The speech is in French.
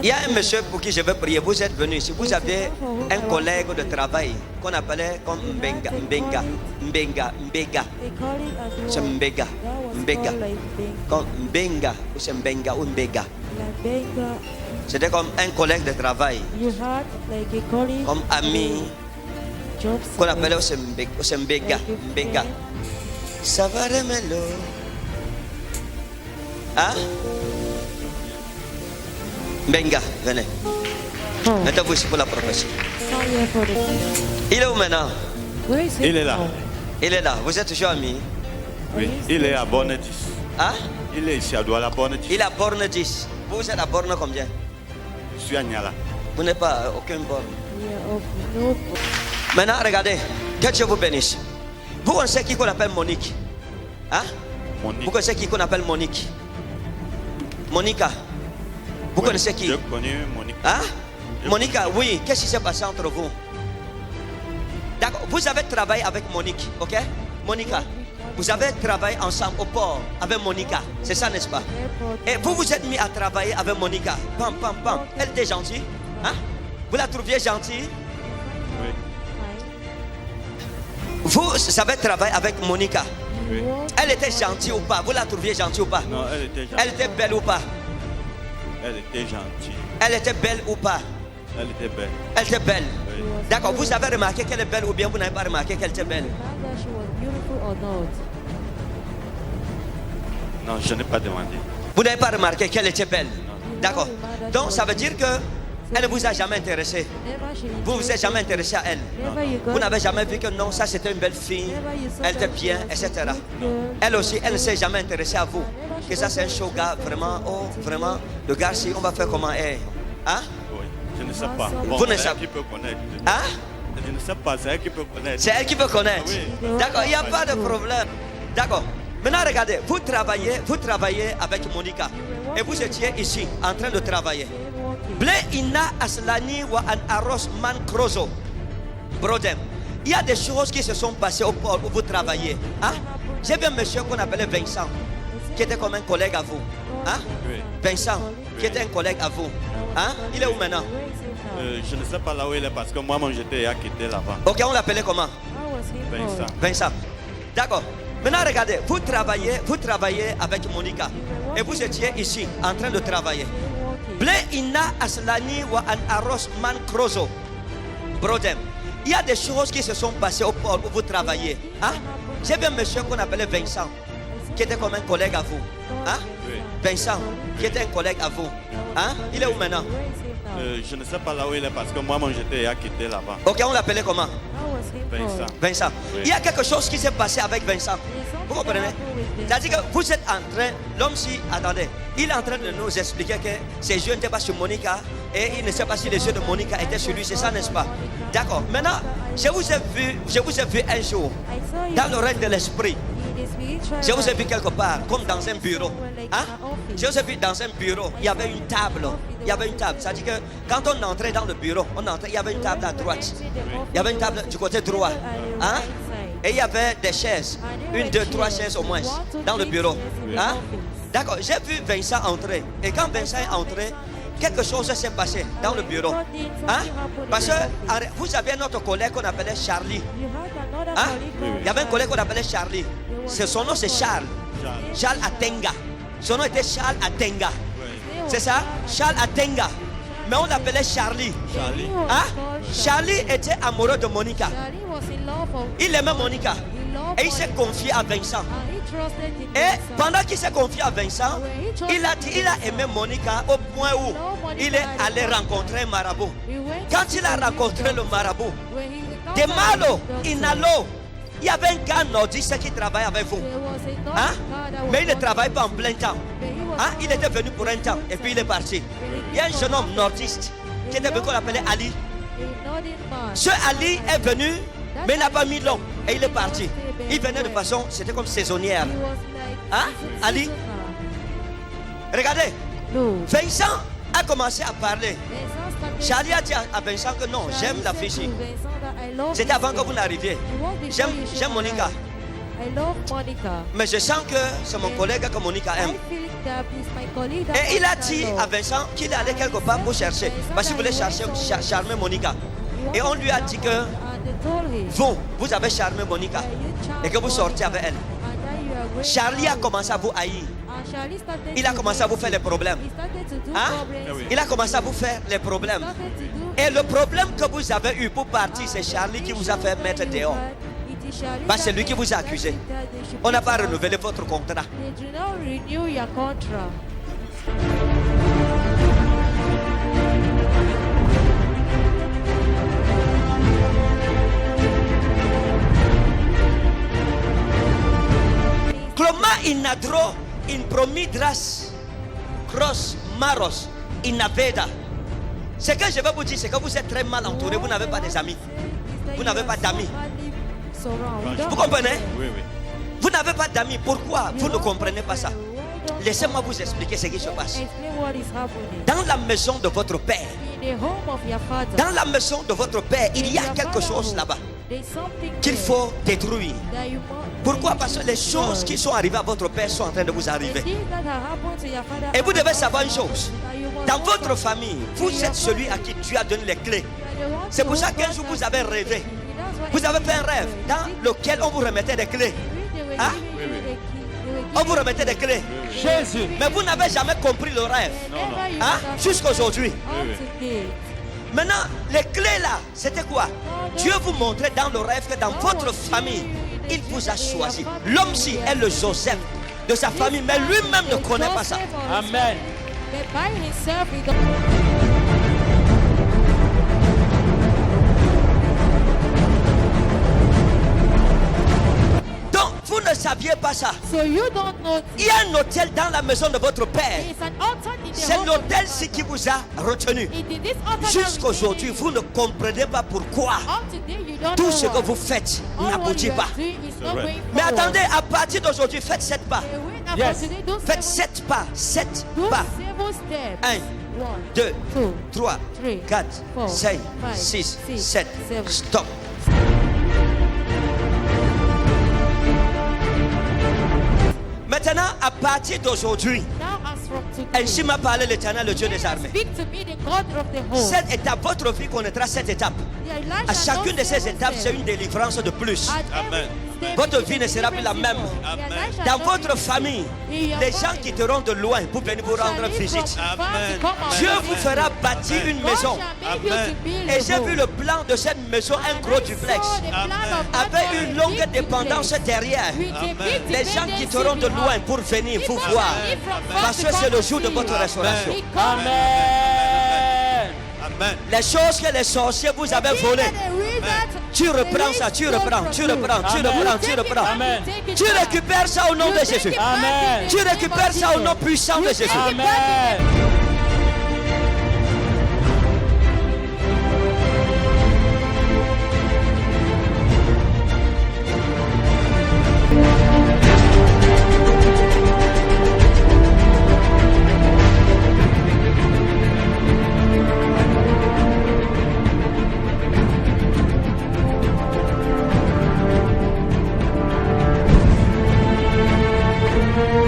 Il y a un monsieur pour qui je veux prier. Vous êtes venu ici. Vous avez un collègue de travail qu'on appelait comme Mbega. C'est Mbega. Comme Mbenga. Ou c'est Mbenga ou Mbega. C'était comme un collègue de travail. Comme ami. Qu'on appelait aussi Mbega. Mbega. Ça va remelo. Hein? Mbenga, venez. Mettez-vous ici pour la prophétie. Il est où maintenant? Il est là. Il est là. Vous êtes toujours amis? Oui, il est à Borne 10. Hein? Il est ici à Douala, Borne 10. Il est à Borne 10. Vous êtes à Borne combien? Je suis à Niala. Vous n'êtes pas à aucune borne. Maintenant, regardez. Que Dieu vous bénisse. Vous connaissez qui qu'on appelle Monique? Hein? Monique. Vous connaissez qui qu'on appelle Monique? Monica. Vous connaissez qui? Je connais Monique. Hein? Monica, oui. Qu'est-ce qui s'est passé entre vous? D'accord. Vous avez travaillé avec Monique, ok? Monica. Vous avez travaillé ensemble au port avec Monica. C'est ça, n'est-ce pas? Et vous vous êtes mis à travailler avec Monica. Pam, pam, pam. Elle était gentille. Hein? Vous la trouviez gentille? Oui. Vous savez travailler avec Monica. Oui. Elle était gentille ou pas? Vous la trouviez gentille ou pas? Non, elle était gentille. Elle était belle ou pas? Elle était gentille. Elle était belle ou pas? Elle était belle. Elle était belle. Oui. D'accord, vous avez remarqué qu'elle est belle ou bien vous n'avez pas remarqué qu'elle était belle? Non, je n'ai pas demandé. Vous n'avez pas remarqué qu'elle était belle? D'accord. Donc ça veut dire que elle ne vous a jamais intéressé. Vous ne vous êtes jamais intéressé à elle. Vous n'avez jamais vu que non, ça c'était une belle fille, elle était bien, etc. Elle aussi, elle ne s'est jamais intéressée à vous. Que ça c'est un show gars, vraiment, oh, vraiment, le gars, si on va faire comment elle. Hein? Oui, je ne sais pas. Bon, Vous ne c'est savez- elle qui peut connaître. Hein? Je ne sais pas, c'est elle qui peut connaître. C'est elle qui veut connaître. Oui. D'accord, il n'y a pas de problème. D'accord. Maintenant, regardez, vous travaillez avec Monica. Et vous étiez ici, en train de travailler. Ble ina aslani wa an aros man krozo. Brodem. Il y a des choses qui se sont passées au port où vous travaillez. Hein? J'ai vu un monsieur qu'on appelait Vincent, qui était comme un collègue à vous. Hein? Oui. Vincent, qui était un collègue à vous. Hein? Il est où maintenant? Je ne sais pas là où il est parce que moi-même j'étais à quitter là-bas. Ok, on l'appelait comment? Vincent. Vincent. D'accord. Maintenant, regardez, vous travaillez avec Monica. Et vous étiez ici, en train de travailler. Ble ina aslani wa an aros man krozo. Brodem. Il y a des choses qui se sont passées au port où vous travaillez. Hein? J'ai vu un monsieur qu'on appelait Vincent, qui était comme un collègue à vous. Hein? Oui. Vincent, qui était un collègue à vous. Hein? Il est où maintenant? Je ne sais pas là où il est parce que moi-même j'étais à quitter là-bas. Ok, on l'appelait comment? Vincent. Vincent. Oui. Il y a quelque chose qui s'est passé avec Vincent. Vous comprenez? C'est-à-dire que vous êtes en train, l'homme si, attendez, il est en train de nous expliquer que ses yeux n'étaient pas sur Monica et il ne sait pas si les yeux de Monica étaient sur lui, c'est ça, n'est-ce pas? D'accord. Maintenant, je vous ai vu un jour dans le règne de l'esprit. Je vous ai vu quelque part, comme dans un bureau. Hein? Je vous ai vu dans un bureau, il y avait une table. Il y avait une table. C'est-à-dire que quand on entrait dans le bureau, il y avait une table à droite. Il y avait une table du côté droit. Hein? Et il y avait des chaises. 1, 2, 3 chaises au moins dans le bureau. Hein? D'accord. J'ai vu Vincent entrer. Et quand Vincent est entré, quelque chose s'est passé dans le bureau. Hein? Parce que vous avez notre collègue qu'on appelait Charlie. Hein? Il y avait un collègue qu'on appelait Charlie. Son nom c'est Charles. Charles Atenga. Son nom était Charles Atenga. C'est ça? Charles Atenga. Mais on l'appelait Charlie. Charlie. Hein? Charlie était amoureux de Monica. Il aimait Monica. Et il s'est confié à Vincent. Et pendant qu'il s'est confié à Vincent, il a aimé Monica au point où il est allé rencontrer un marabout. Quand il a rencontré le marabout, de malo, inalo, il y avait un gars nordiste qui travaillait avec vous. Hein? Mais il ne travaille pas en plein temps. Hein? Il était venu pour un temps et puis il est parti. Il y a un jeune homme nordiste qui était venu qu'on appelait Ali. Ce Ali est venu, mais il n'a pas mis long et il est parti. Il venait de façon, c'était comme saisonnière. Hein? Ali? Regardez, Vincent a commencé à parler. Charlie a dit à Vincent que non, j'aime la fille ici. C'était avant que vous n'arriviez. J'aime Monica. I love Monica. Mais je sens que c'est mon collègue que Monica I aime. feel that is my colleague that Et il a Monica dit loves. à Vincent qu'il allait quelque part pour chercher. Parce qu'il voulait chercher, charmer Monica. Et on lui a dit que And they told him, vous avez charmé Monica. "You charm Et que vous sortez avec elle. And then you are going Charlie a out." commencé à vous haïr. And Charlie started Il a to commencé à vous faire les problèmes. He started to do Hein? problems. Ah oui. Il a commencé à vous faire les problèmes. Started to do Et le problème que vous avez eu pour partir, c'est Charlie qui vous a fait mettre dehors. Bah, c'est lui qui vous a accusé. On n'a pas renouvelé votre contrat. They do not renew your contract. Cloma inadro in promidras cross maros inaveda. Ce que je vais vous dire, c'est que vous êtes très mal entouré. Vous n'avez pas des amis. Vous n'avez pas d'amis. Vous comprenez? Oui, oui. Vous n'avez pas d'amis. Pourquoi vous ne comprenez pas ça? Laissez-moi vous expliquer ce qui se passe. Explain what is happening. Dans la maison de votre père, In the home of your father. dans la maison de votre père, il y a quelque chose là-bas qu'il faut détruire. Pourquoi? Parce que les choses qui sont arrivées à votre père sont en train de vous arriver. Et vous devez savoir une chose. Dans votre famille, vous êtes celui à qui Dieu a donné les clés. C'est pour ça qu'un jour vous avez rêvé. Vous avez fait un rêve dans lequel on vous remettait des clés. Hein? On vous remettait des clés. Jésus. Mais vous n'avez jamais compris le rêve. Hein? Jusqu'à aujourd'hui. Maintenant, les clés là, c'était quoi? Dieu vous montrait dans le rêve que dans votre famille, il vous a choisi. L'homme-ci est le Joseph de sa famille, mais lui-même ne connaît pas ça. Amen. Donc, vous ne saviez pas ça. So you don't know. Il y a un hôtel dans la maison de votre père. It's an altar in the C'est home of l'hôtel-ci qui vous a retenu. It is this altar that Jusqu'à aujourd'hui, vous ne comprenez pas pourquoi up to today you don't tout know ce que why. vous faites All what n'aboutit you pas. are doing is not vrai. going Mais forward. attendez, à partir d'aujourd'hui, faites 7 pas. Wait, Yes. after today, those Faites seven- 7 pas. 7 those pas. 7 steps. 1, 1, 2, 2, 3, 3, 4, 4, 5, 5, 6, 6, 7. 7. Stop. Maintenant, à partir d'aujourd'hui, Now as from today, ainsi m'a parlé l'Éternel, le Dieu des armées. speak to me, the God of the whole. Cette étape, votre vie connaîtra cette étape. À chacune de ces étapes, c'est une délivrance de plus. Amen. Votre vie ne sera plus la même. Dans votre famille, les gens quitteront de loin pour venir vous rendre visite. Amen. Dieu vous fera bâtir une maison. Amen. Et j'ai vu le plan de cette maison, un gros duplex, avec une longue dépendance derrière. Les gens quitteront de loin pour venir vous voir. Parce que c'est le jour de votre restauration. Amen. Amen. Les choses que les sorciers vous avaient volées, tu reprends ça, tu reprends, tu reprends, tu reprends, tu reprends. Amen. Tu récupères ça au nom de Jésus. Amen. Tu récupères ça au nom puissant de Jésus. Amen.